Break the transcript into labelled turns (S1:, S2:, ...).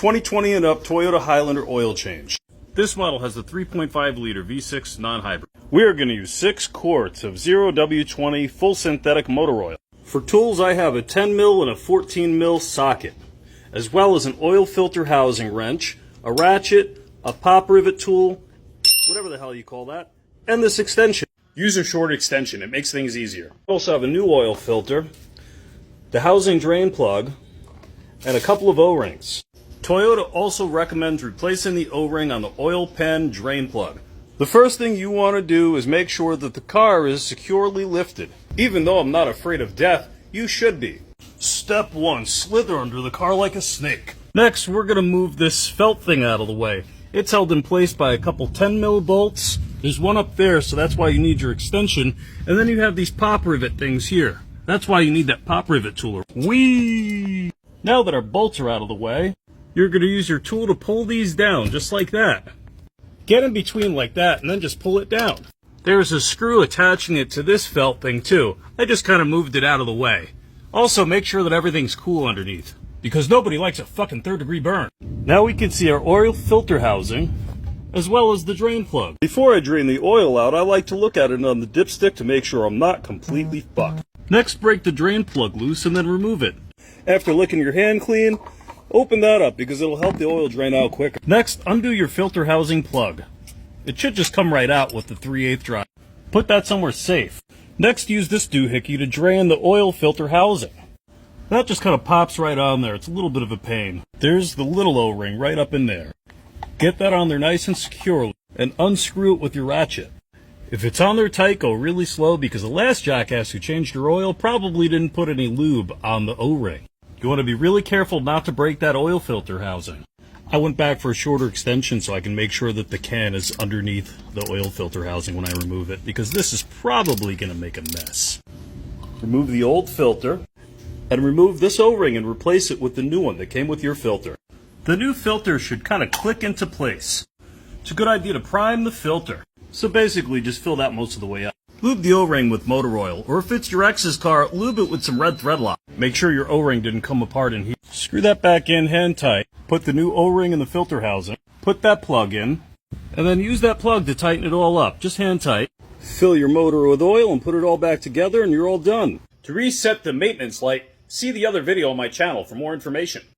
S1: 2020 and up Toyota Highlander oil change. This model has the 3.5 liter V6 non-hybrid. We are going to use 6 quarts of 0W20 full synthetic motor oil. For tools, I have a 10 mil and a 14 mil socket, as well as an oil filter housing wrench, a ratchet, a pop rivet tool, whatever the hell you call that, and this extension. Use a short extension, it makes things easier. I also have a new oil filter, the housing drain plug, and a couple of O-rings. Toyota also recommends replacing the O-ring on the oil pan drain plug. The first thing you want to do is make sure that the car is securely lifted. Even though I'm not afraid of death, you should be. Step 1, slither under the car like a snake. Next, we're going to move this felt thing out of the way. It's held in place by a couple 10 mil bolts. There's one up there, so that's why you need your extension. And then you have these pop rivet things here. That's why you need that pop rivet tool. Whee! Now that our bolts are out of the way, you're going to use your tool to pull these down, just like that. Get in between like that, and then just pull it down. There's a screw attaching it to this felt thing, too. I just kind of moved it out of the way. Also, make sure that everything's cool underneath, because nobody likes a fucking third-degree burn. Now we can see our oil filter housing, as well as the drain plug. Before I drain the oil out, I like to look at it on the dipstick to make sure I'm not completely fucked. Next, break the drain plug loose and then remove it. After licking your hand clean, open that up because it'll help the oil drain out quicker. Next, undo your filter housing plug. It should just come right out with the 3/8 drive. Put that somewhere safe. Next, use this doohickey to drain the oil filter housing. That just kind of pops right on there. It's a little bit of a pain. There's the little O-ring right up in there. Get that on there nice and secure and unscrew it with your ratchet. If it's on there tight, go really slow because the last jackass who changed your oil probably didn't put any lube on the O-ring. You want to be really careful not to break that oil filter housing. I went back for a shorter extension so I can make sure that the can is underneath the oil filter housing when I remove it, because this is probably going to make a mess. Remove the old filter, and remove this O-ring and replace it with the new one that came with your filter. The new filter should kind of click into place. It's a good idea to prime the filter. So basically just fill that most of the way up. Lube the O-ring with motor oil, or if it's your ex's car, lube it with some red thread lock. Make sure your O-ring didn't come apart in here. Screw that back in hand tight. Put the new O-ring in the filter housing. Put that plug in. And then use that plug to tighten it all up. Just hand tight. Fill your motor with oil and put it all back together and you're all done. To reset the maintenance light, see the other video on my channel for more information.